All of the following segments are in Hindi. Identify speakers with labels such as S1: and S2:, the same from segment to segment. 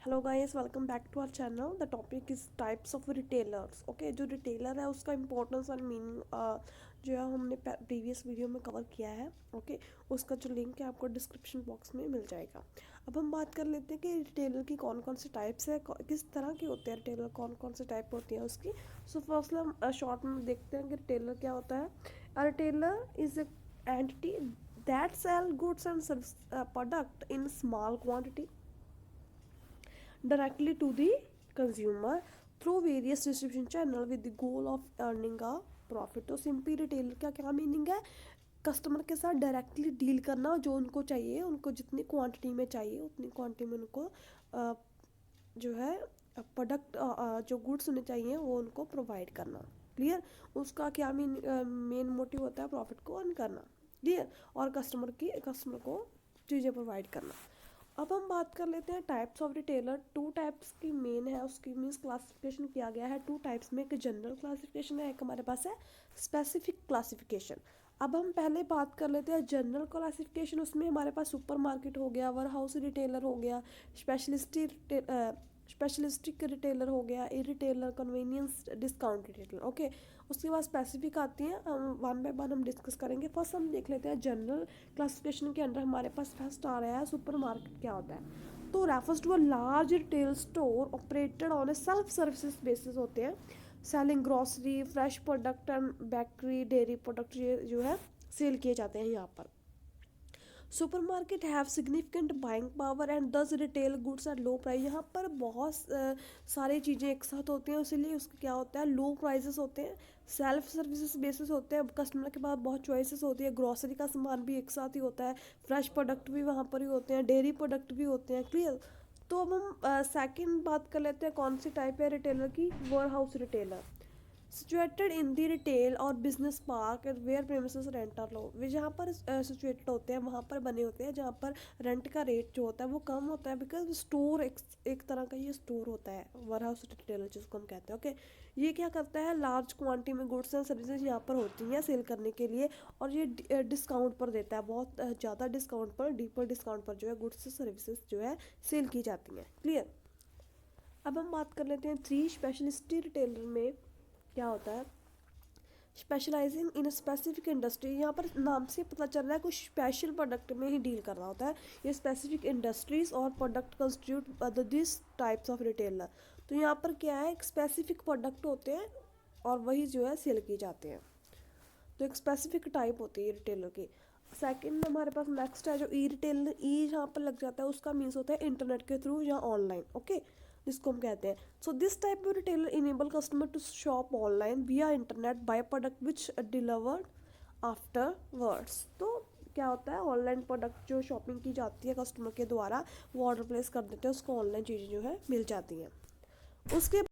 S1: Hello guys, welcome back to our channel. The topic is types of retailers. Okay, जो रिटेलर है उसका इंपॉर्टेंस और मीनिंग जो है हमने प्रीवियस वीडियो में कवर किया है। ओके, उसका जो लिंक है आपको डिस्क्रिप्शन बॉक्स में मिल जाएगा। अब हम बात कर लेते हैं कि रिटेलर की कौन कौन से टाइप्स है, किस तरह के होते हैं रिटेलर, कौन कौन से टाइप होती है उसकी। सो फर्स्ट हम शॉर्ट में देखते हैं कि रिटेलर क्या होता है। A retailer is a entity that sell goods and product in small quantity directly to the consumer through various distribution channel with the goal of earning a profit। तो सिंपली रिटेलर का क्या मीनिंग है? कस्टमर के साथ डायरेक्टली डील करना, जो उनको चाहिए, उनको जितनी क्वांटिटी में चाहिए उतनी क्वांटिटी में उनको जो है प्रोडक्ट, जो गुड्स उन्हें चाहिए वो उनको प्रोवाइड करना। क्लियर? उसका क्या मेन मोटिव होता है? प्रॉफिट को अर्न करना। क्लियर? और कस्टमर को चीज़ें प्रोवाइड करना। अब हम बात कर लेते हैं types of retailer. Two types की मेन है, उसकी मीन्स क्लासिफिकेशन किया गया है टू टाइप्स में। एक जनरल क्लासिफिकेशन है, एक हमारे पास है स्पेसिफिक क्लासिफिकेशन। अब हम पहले बात कर लेते हैं जनरल क्लासिफिकेशन। उसमें हमारे पास सुपर मार्केट हो गया, वेयर हाउस रिटेलर हो गया, स्पेशलिस्टिक रिटेलर हो गया, E retailer, convenience discount retailer. Okay, उसके बाद स्पेसिफिक आती हैं, वन बाय वन हम डिस्कस करेंगे। फर्स्ट हम देख लेते हैं जनरल क्लासिफिकेशन के अंडर हमारे पास फर्स्ट आ रहा है सुपर मार्केट। क्या होता है? तो refers to a large retail store operated on a self services basis होते हैं, selling grocery, fresh product and bakery, dairy product ये जो है सेल किए जाते हैं यहाँ पर। Supermarket have significant buying power and thus retail goods at low price. यहाँ पर बहुत सारी चीज़ें एक साथ होती हैं, इसीलिए उसका क्या होता है, लो प्राइसेस होते हैं, सेल्फ सर्विसेज बेसिस होते हैं, कस्टमर के पास बहुत चॉइसेस होती है, ग्रॉसरी का सामान भी एक साथ ही होता है, फ्रेश प्रोडक्ट भी वहाँ पर ही होते हैं, डेयरी प्रोडक्ट भी होते हैं। क्लियर? तो अब हम सेकंड बात कर लेते हैं, कौन सी टाइप है रिटेलर की? Warehouse retailer. Situated in the retail और business park where premises rent are low. वे जहाँ पर सिचुएटेड होते हैं, वहाँ पर बने होते हैं जहाँ पर रेंट का रेट जो होता है वो कम होता है, बिकॉज स्टोर एक तरह का ये स्टोर होता है, वेयर हाउस रिटेलर जिसको हम कहते हैं। ओके, ये क्या करता है, लार्ज क्वांटिटी में गुड्स एंड सर्विसेज यहाँ पर होती हैं सेल करने के लिए, और ये डिस्काउंट पर देता है, बहुत ज़्यादा डिस्काउंट पर, डीपर डिस्काउंट पर जो है गुड्स सर्विसेज जो है सेल की जाती हैं। क्लियर? अब हम बात कर लेते हैं थ्री स्पेशलिस्ट रिटेलर में क्या होता है। स्पेशलाइजिंग इन स्पेसिफिक इंडस्ट्री, यहाँ पर नाम से पता चल रहा है कुछ स्पेशल प्रोडक्ट में ही डील कर रहा होता है। ये स्पेसिफिक इंडस्ट्रीज और product constitute this types of retailer. तो यहाँ पर क्या है, एक स्पेसिफिक प्रोडक्ट होते हैं और वही जो है सेल किए जाते हैं। तो एक स्पेसिफिक टाइप होती है रिटेलर की। सेकंड हमारे पास नेक्स्ट है जो ई रिटेलर। ई जहाँ पर लग जाता है उसका मीन्स होता है इंटरनेट के थ्रू या ऑनलाइन। ओके, जिसको हम कहते हैं, so this type of retailer enable customer to shop online via internet buy product which delivered afterwards. तो क्या होता है, ऑनलाइन प्रोडक्ट जो शॉपिंग की जाती है कस्टमर के द्वारा, वो ऑर्डर प्लेस कर देते हैं, उसको ऑनलाइन चीज़ें जो है मिल जाती हैं। उसके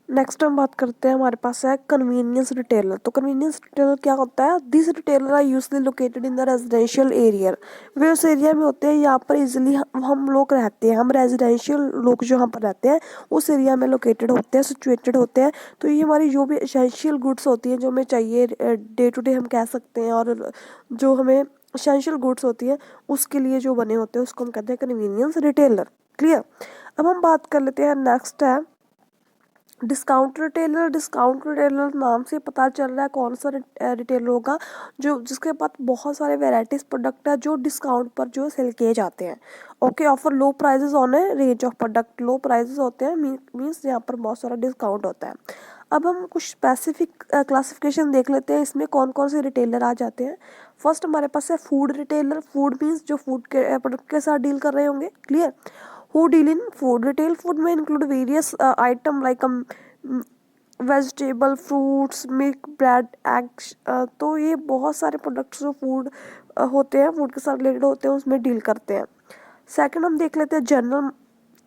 S1: नेक्स्ट हम बात करते हैं, हमारे पास है कन्वीनियंस रिटेलर। तो कन्वीनियंस रिटेलर क्या होता है? This retailer are usually located in the residential area. वे उस एरिया में होते हैं यहाँ पर इजिली हम लोग रहते हैं, हम रेजिडेंशियल लोग जो यहाँ पर रहते हैं उस एरिया में लोकेटेड होते हैं, सिचुएटेड होते हैं। तो ये हमारी जो भी एसेंशियल गुड्स होती हैं, जो हमें चाहिए डे टू डे हम कह सकते हैं, और जो हमें एसेंशियल गुड्स होती है उसके लिए जो बने होते हैं उसको हम कहते हैं कन्वीनियंस रिटेलर। क्लियर? अब हम बात कर लेते हैं, नेक्स्ट है डिस्काउंट रिटेलर। डिस्काउंट रिटेलर नाम से पता चल रहा है कौन सा रिटेलर होगा, जो जिसके पास बहुत सारे वेराइटीज प्रोडक्ट है जो डिस्काउंट पर जो सेल किए जाते हैं। Okay, offer low prices on A range of product. Low prices होते हैं मीन्स यहाँ पर बहुत सारा डिस्काउंट होता है। अब हम कुछ स्पेसिफिक क्लासिफिकेशन देख लेते हैं, इसमें कौन कौन से रिटेलर आ जाते हैं। फर्स्ट हमारे पास है फूड रिटेलर। फूड मीन्स जो फूड के प्रोडक्ट के साथ डील कर रहे होंगे। Clear? who deal in food. Retail food may include various item like vegetable, fruits, milk, bread, eggs. तो ये बहुत सारे प्रोडक्ट्स जो फूड होते हैं, फूड के साथ रिलेटेड होते हैं, उसमें डील करते हैं। सेकंड हम देख लेते हैं जनरल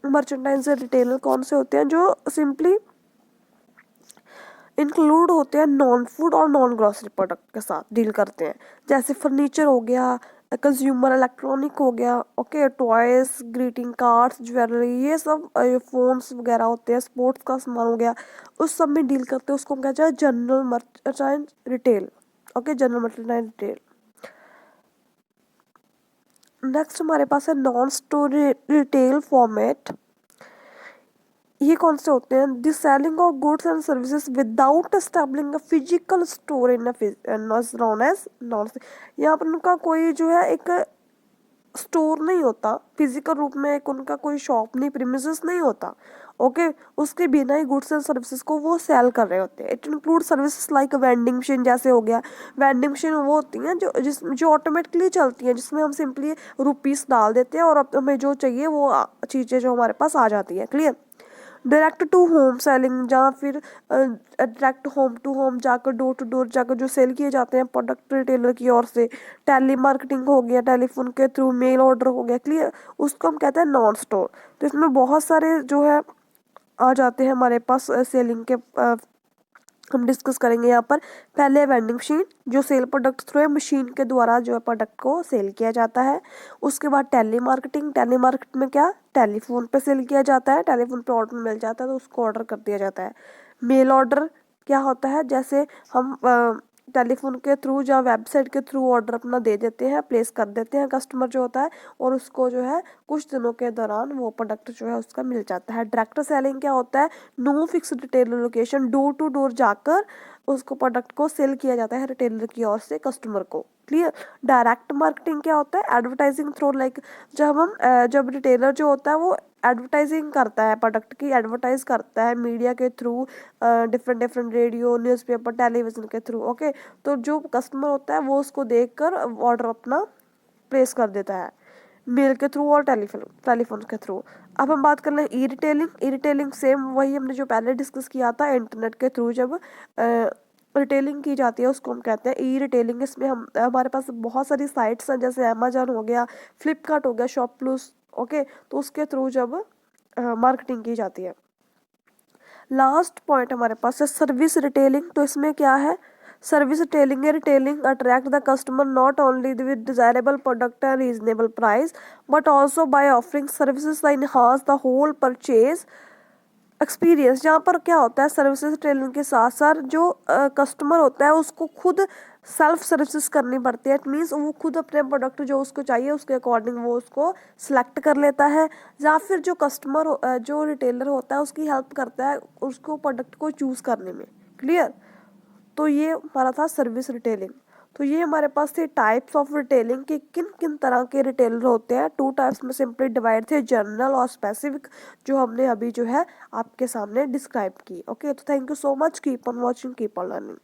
S1: मर्चेंडाइज रिटेलर। कौन से होते हैं? जो सिंपली इंक्लूड होते हैं नॉन फूड और नॉन ग्रॉसरी प्रोडक्ट के साथ डील करते हैं, जैसे फर्नीचर हो गया, कंज्यूमर इलेक्ट्रॉनिक हो गया, okay, toys, greeting cards, jewellery, ये सब फोन्स वगैरह होते हैं, स्पोर्ट्स का सामान हो गया, उस सब में डील करते हैं, उसको हम कहते हैं general merchandise retail. Okay, general merchandise retail. Next हमारे पास है नॉन स्टोर रिटेल फॉर्मेट। ये कौन से होते हैं? The selling of goods and services without establishing a physical store in non as non. यहाँ पर उनका कोई जो है एक स्टोर नहीं होता, फिजिकल रूप में एक उनका कोई शॉप नहीं, प्रीमिसेस नहीं होता। ओके, उसके बिना ही गुड्स एंड सर्विसेज को वो सेल कर रहे होते हैं। It include services like vending machine, जैसे हो गया वेंडिंग मशीन, वो होती हैं जो ऑटोमेटिकली चलती हैं, जिसमें हम सिंपली रुपीस डाल देते हैं और हमें जो चाहिए वो चीज़ें जो हमारे पास आ जाती है। Clear? Direct to home selling, जहाँ फिर डायरेक्ट होम टू होम जाकर, डोर टू डोर जाकर जो सेल किए जाते हैं प्रोडक्ट रिटेलर की ओर से। टेली मार्केटिंग हो गया, टेलीफोन के थ्रू, मेल ऑर्डर हो गया। क्लियर? उसको हम कहते हैं नॉन स्टोर। तो इसमें बहुत सारे जो है आ जाते हैं हमारे पास सेलिंग के हम डिस्कस करेंगे यहाँ पर। पहले वेंडिंग मशीन, जो सेल प्रोडक्ट थ्रू है, मशीन के द्वारा जो है प्रोडक्ट को सेल किया जाता है। उसके बाद टेली मार्केटिंग, टेली मार्केट में क्या, टेलीफोन पे सेल किया जाता है, टेलीफोन पे ऑर्डर मिल जाता है तो उसको ऑर्डर कर दिया जाता है। मेल ऑर्डर क्या होता है? जैसे हम टेलीफोन के थ्रू या वेबसाइट के थ्रू ऑर्डर अपना दे देते हैं, प्लेस कर देते हैं कस्टमर जो होता है, और उसको जो है कुछ दिनों के दौरान वो प्रोडक्ट जो है उसका मिल जाता है। डायरेक्ट सेलिंग क्या होता है? No fix retailer location, door to door जाकर उसको प्रोडक्ट को सेल किया जाता है रिटेलर की ओर से कस्टमर को। क्लियर? डायरेक्ट मार्केटिंग क्या होता है? एडवर्टाइजिंग थ्रू, लाइक जब रिटेलर जो होता है वो एडवर्टाइजिंग करता है, प्रोडक्ट की एडवर्टाइज करता है मीडिया के through, different different radio, newspaper, television के थ्रू। ओके, तो जो कस्टमर होता है वो उसको देखकर ऑर्डर अपना प्लेस कर देता है, मेल के थ्रू और टेलीफोन के थ्रू। अब हम बात कर लें e retailing. E retailing same वही हमने जो पहले डिस्कस किया था, इंटरनेट के थ्रू जब रिटेलिंग की जाती है उसको हम कहते हैं ई रिटेलिंग। इसमें हमारे पास बहुत सारी साइट्स हैं, जैसे अमेजन हो गया, फ्लिपकार्ट हो गया, शॉप प्लस। ओके, तो उसके थ्रू जब मार्केटिंग की जाती है। लास्ट पॉइंट हमारे पास है सर्विस रिटेलिंग। तो इसमें क्या है? सर्विस रिटेलिंग है, retailing attract the customer not only with desirable product and reasonable price but also by offering services that enhance the whole purchase experience. जहाँ पर क्या होता है, सर्विसेज रिटेलिंग के साथ साथ जो कस्टमर होता है उसको खुद सेल्फ सर्विसेज करनी पड़ती है। इट मीन्स वो खुद अपने प्रोडक्ट जो उसको चाहिए उसके अकॉर्डिंग वो उसको सिलेक्ट कर लेता है, या फिर जो जो रिटेलर होता है उसकी हेल्प करता है उसको प्रोडक्ट को चूज़ करने में। क्लियर? तो ये हमारा था सर्विस रिटेलिंग। तो ये हमारे पास थे टाइप्स ऑफ रिटेलिंग के, किन किन तरह के रिटेलर होते हैं। 2 टाइप्स में सिंपली डिवाइड थे, जनरल और स्पेसिफिक, जो हमने अभी जो है आपके सामने डिस्क्राइब की। ओके, तो thank you so much, keep on watching, keep on learning.